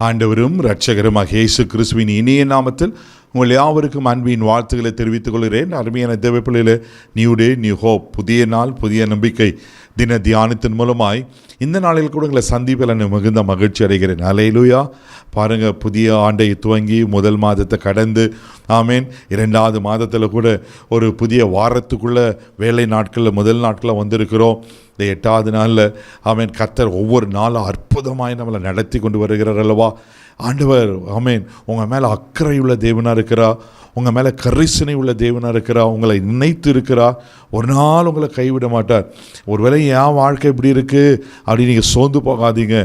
ஆண்டவரும் இரட்சகருமாகிய இயேசு கிறிஸ்துவின் இனிய நாமத்தில் உங்கள் யாவருக்கும் அன்பின் வாழ்த்துக்களை தெரிவித்துக் கொள்கிறேன். அருமையான தேவ பிள்ளைகளே, நியூ டே நியூ ஹோப், புதிய நாள் புதிய நம்பிக்கை தின தியானத்தின் மூலமாய் இந்த நாளில் கூட உங்களை சந்திப்பில் மிகுந்த மகிழ்ச்சி அடைகிறேன். அல்லேலூயா. பாருங்கள், புதிய ஆண்டை துவங்கி முதல் மாதத்தை கடந்து ஆமேன், இரண்டாவது மாதத்தில் கூட ஒரு புதிய வாரத்துக்குள்ளே வேலை நாட்களில் முதல் நாட்களில் வந்திருக்கிறோம். இந்த 8வது நாளில் ஆமேன், கர்த்தர் ஒவ்வொரு நாளும் அற்புதமாய் நம்மளை நடத்தி கொண்டு வருகிறார் அல்லவா. ஆண்டவர் ஆமேன் உங்கள் மேலே அக்கறை உள்ள தேவனாக இருக்கிறா, உங்கள் மேலே கரிசனை உள்ள தேவனாக இருக்கிறா, உங்களை நினைத்து இருக்கிறா. ஒரு நாள் உங்களை கைவிட மாட்டார். ஒருவேளை என் வாழ்க்கை இப்படி இருக்குது அப்படி நீங்கள் சோர்ந்து போகாதீங்க.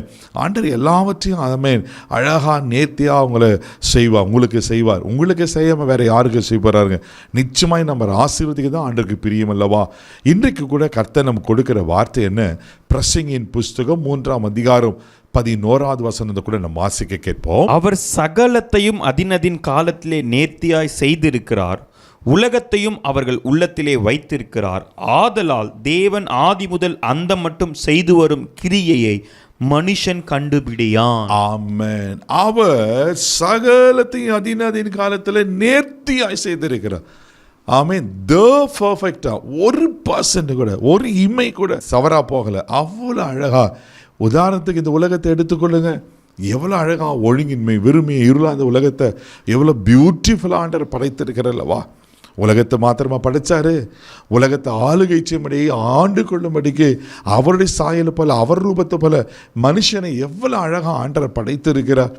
ஆண்டவர் எல்லாவற்றையும் ஆமேன் அழகாக நேர்த்தியாக உங்களை செய்வார், உங்களுக்கு செய்வார். உங்களுக்கு செய்யாமல் வேறு யாருக்கு செய்வாருங்க? நிச்சயமாய் நம்ம ஆசீர்வதிக்க தான் ஆண்டருக்கு பிரியம் அல்லவா. இன்றைக்கு கூட கர்த்தர் நமக்கு கொடுக்குற வார்த்தை என்ன? பிரசங்கியின் புஸ்தகம் 3ஆம் அதிகாரம் 11வது வசனத்தை கூட நம்ம வாசிக்க கேட்போம். அவர் சகலத்தையும் அதினதின் காலத்திலே நேர்த்தியாய் செய்திருக்கிறார், உலகத்தையும் அவர்கள் உள்ளத்திலே வைத்திருக்கிறார். ஆதலால் தேவன் ஆதி முதல் அந்த மட்டும் செய்து வரும் கிரியையை மனுஷன் கண்டுபிடியான். ஆமென். அவர் சகலத்தையும் அதினதின் காலத்தில் நேர்த்தியாய் செய்திருக்கிறார். ஆமென். பர்ஃபெக்டா 1% கூட, ஒரு இமை கூட தவறா போகல. அவ்வளோ அழகா. உதாரணத்துக்கு இந்த உலகத்தை எடுத்துக்கொள்ளுங்க. எவ்வளோ அழகாக ஒழுங்கின்மை வெறுமையை இருளா அந்த உலகத்தை எவ்வளோ பியூட்டிஃபுல்லாக ஆண்டவர் படைத்திருக்கிறல்லவா. உலகத்தை மாத்திரமா படைச்சாரு, உலகத்தை ஆளுகை செய்யும்படி ஆண்டு கொள்ளும்படிக்கு அவருடைய சாயலை போல அவர் ரூபத்தை போல மனுஷனை எவ்வளோ அழகாக ஆண்டவர் படைத்திருக்கிறார்.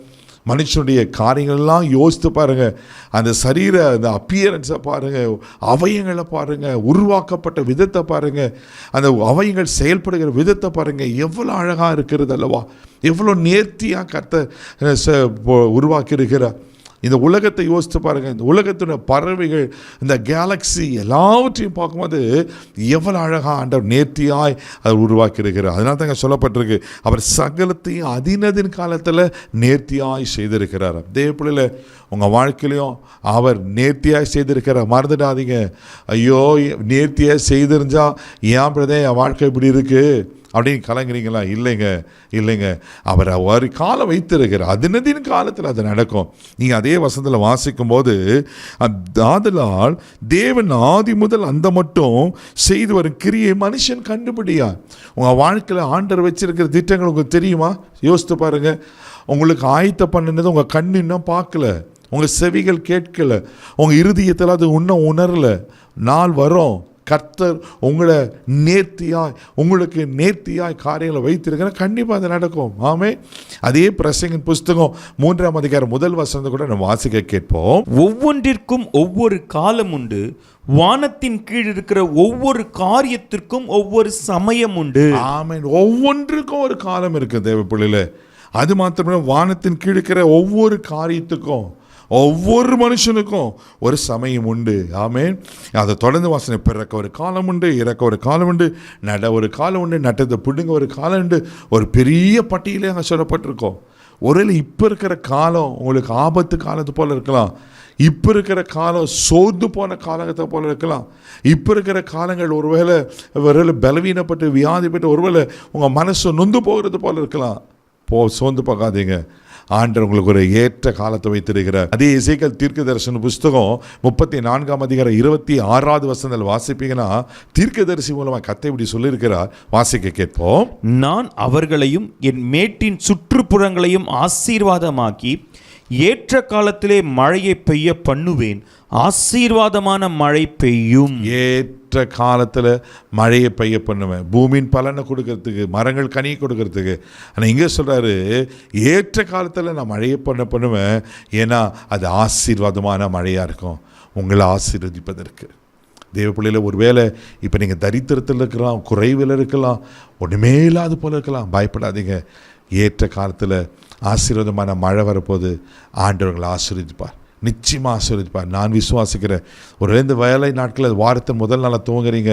மனுஷனுடைய காரியங்கள்லாம் யோசித்து பாருங்கள். அந்த சரீர அந்த அப்பியரன்ஸை பாருங்கள், அவயங்களை பாருங்கள், உருவாக்கப்பட்ட விதத்தை பாருங்கள், அந்த அவயங்கள் செயல்படுகிற விதத்தை பாருங்கள். எவ்வளோ அழகாக இருக்கிறது அல்லவா. எவ்வளோ நேர்த்தியாக கர்த்தர் உருவாக்கி இருக்கிறார். இந்த உலகத்தை யோசித்து பாருங்கள். இந்த உலகத்தின பறவைகள், இந்த கேலக்ஸி எல்லாவற்றையும் பார்க்கும்போது எவ்வளோ அழகாக ஆண்டவர் நேர்த்தியாய் அதை உருவாக்கி இருக்கிறார். அதனால தாங்க சொல்லப்பட்டிருக்கு, அவர் சகலத்தையும் அதினதின் காலத்தில் நேர்த்தியாய் செய்திருக்கிறார். அதே போல உங்கள் வாழ்க்கையிலையும் அவர் நேர்த்தியாய் செய்திருக்கிறார். மறந்துடாதீங்க. ஐயோ, நேர்த்தியாக செய்திருந்தா ஏன் பிரதே என் வாழ்க்கை இப்படி இருக்குது அப்படின்னு கலங்குறீங்களா? இல்லைங்க. அவர் ஒரு காலம் வைத்திருக்கிறார். அதினதின் காலத்தில் அது நடக்கும். நீங்கள் அதே வசனத்தில் வாசிக்கும் போது, ஆதலால் தேவன் ஆதி முதல் அந்த மட்டும் செய்து வரும் கிரியை மனுஷன் கண்டுபிடியார். உங்கள் வாழ்க்கையில் ஆண்டவர் வச்சிருக்கிற திட்டங்கள் உங்களுக்கு தெரியுமா? யோசித்து பாருங்கள். உங்களுக்கு ஆயத்த பண்ணினது உங்கள் கண் இன்னும் பார்க்கல, உங்கள் செவிகள் கேட்கல, உங்கள் இருதயத்தில் அது இன்னும் உணரல. நாள் வரும், கர்த்தர் உங்களை உங்களுக்கு நேர்த்தியாய் காரியங்களை வைத்திருக்கிற கண்டிப்பாக அது நடக்கும். ஆமே. அதே பிரசங்கின் புஸ்தகம் 3ஆம் அதிகாரம் 1 வசனத்தை கூட நம்ம வாசிக்க கேட்போம். ஒவ்வொன்றிற்கும் ஒவ்வொரு காலம் உண்டு, வானத்தின் கீழ் இருக்கிற ஒவ்வொரு காரியத்திற்கும் ஒவ்வொரு சமயம் உண்டு. ஆமென். ஒவ்வொன்றுக்கும் ஒரு காலம் இருக்கு தேவ பிள்ளைகளே. அது மாத்திரமே, வானத்தின் கீழ் இருக்கிற ஒவ்வொரு காரியத்துக்கும் ஒவ்வொரு மனுஷனுக்கும் ஒரு சமயம் உண்டு. ஆமென். அதை தொடர்ந்து வாசனை, பிறக்க ஒரு காலம் உண்டு, இறக்க ஒரு காலம் உண்டு, நட ஒரு காலம் உண்டு, நட்டத்தை பிடுங்க ஒரு காலம் உண்டு. ஒரு பெரிய பட்டியலே அங்கே சொல்லப்பட்டிருக்கோம். ஒருவேளை இப்போ இருக்கிற காலம் உங்களுக்கு ஆபத்து காலத்து போல் இருக்கலாம். இப்போ இருக்கிற காலம் சோர்ந்து போன காலத்தை போல் இருக்கலாம். இப்போ இருக்கிற காலங்கள் ஒருவேளை பலவீனப்பட்டு வியாதிப்பட்டு ஒருவேளை உங்கள் மனசு நொந்து போகிறது போல் இருக்கலாம். சோர்ந்து போகாதீங்க. ஆண்டவர் உங்களுக்கு ஒரு ஏற்ற காலத்தை வைத்திருக்கிறார். அதே எசேக்கியேல் தீர்க்கதரிசன புஸ்தகம் 34ஆம் அதிகாரம் 26வது வசனத்தில் வாசிப்பீங்கன்னா, தீர்க்கதரிசி மூலமாக கர்த்தர் இப்படி சொல்லியிருக்கிறார். வாசிக்க கேட்போம். நான் அவர்களையும் என் மேட்டின் சுற்றுப்புறங்களையும் ஆசீர்வாதமாக்கி ஏற்ற காலத்திலே மழையை பெய்ய பண்ணுவேன், ஆசீர்வாதமான மழை பெய்யும். ஏற்ற காலத்தில் மழையை பெய்ய பண்ணுவேன், பூமியின் பலனை கொடுக்கறதுக்கு, மரங்கள் கனியை கொடுக்கறதுக்கு. ஆனால் இங்கே சொல்கிறாரு, ஏற்ற காலத்தில் நான் மழையை பண்ணுவேன். ஏன்னா அது ஆசீர்வாதமான மழையாக இருக்கும், உங்களை ஆசீர்வதிப்பதற்கு. தேவ பிள்ளையில் ஒரு வேளை இப்போ நீங்கள் தரித்திரத்தில் இருக்கலாம், குறைவில் இருக்கலாம், ஒன்றுமே இல்லாத போல் இருக்கலாம். பயப்படாதீங்க. ஏற்ற காலத்தில் ஆசீர்வாதமான மழை வரப்போது ஆண்டவர்களை ஆசீர்வதிப்பார். நிச்சயமாக ஆசீர்வதிப்பார். நான் விசுவாசிக்கிறேன். ஒரு இந்த வேலை நாட்களில் வாரத்தின் முதல் நாளை துவங்குறீங்க.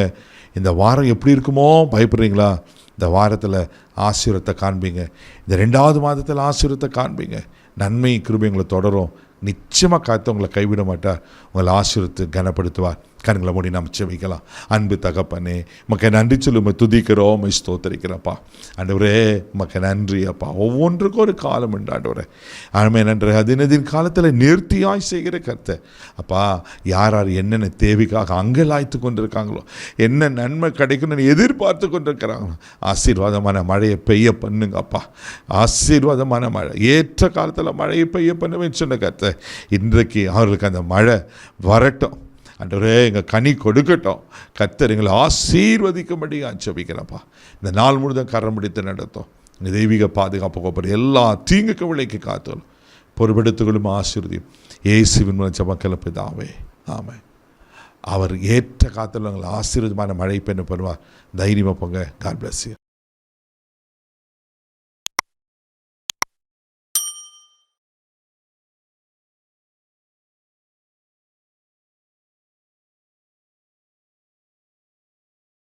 இந்த வாரம் எப்படி இருக்குமோ பயப்படுறீங்களா? இந்த வாரத்தில் ஆசீர்வாதத்தை காண்பீங்க. இந்த 2வது மாதத்தில் ஆசீர்வாதத்தை காண்பீங்க. நன்மை கிருபை உங்களை தொடரும். நிச்சயமாக காத்து உங்களை கைவிட மாட்டார். உங்களை ஆசீர்வதித்து கனப்படுத்துவார். கண்களை மூடி நாம் செபிக்கலாம். அன்பு தகப்பனே, உமக்கு நன்றி சொல்லி துதிக்கிறோம், உம்மை ஸ்தோத்திரிக்கிறப்பா. ஆண்டவரே உமக்கு நன்றி அப்பா. ஒவ்வொன்றுக்கும் ஒரு காலம் உண்டு ஆண்டவரே. ஆமென். நன்றி. அதினதின் காலத்தில் நேர்த்தியாய் செய்கிற கர்த்தர் அப்பா. யார் யார் என்னென்ன தேவைக்காக அங்கலாய்த்து கொண்டிருக்காங்களோ, என்ன நன்மை கிடைக்கணும்னு எதிர்பார்த்து கொண்டிருக்கிறாங்களோ, ஆசீர்வாதமான மழையை பெய்ய பண்ணுங்க அப்பா. ஆசீர்வாதமான மழை, ஏற்ற காலத்தில் மழையை பெய்ய பண்ணுவேன்னு சொன்ன கர்த்தர், இன்றைக்கு அவர்களுக்கு அந்த மழை வரட்டும் ஆண்டவரே. எங்கள் கனி கொடுக்கட்டும். கர்த்தர் எங்களை ஆசீர்வதிக்கும்படி ஜெபிக்கிறேன்ப்பா. இந்த நாள் முழுதும் கரம் பிடித்து நடத்தும். இந்த தெய்வீக பாதுகாப்பு கோப்பர் எல்லா தீங்குக்கு விலைக்கு காத்தோம் பொறுப்பெடுத்துகளும் ஆசீர்வதியும் இயேசுவின் மூலம் ஜெபக்கேள் பிதாவே, ஆமென். அவர் ஏற்ற காத்தில் எங்களை ஆசீர்வாதமான மழை பெண்ணு பண்ணுவார். தைரியமாக போங்க. God bless you.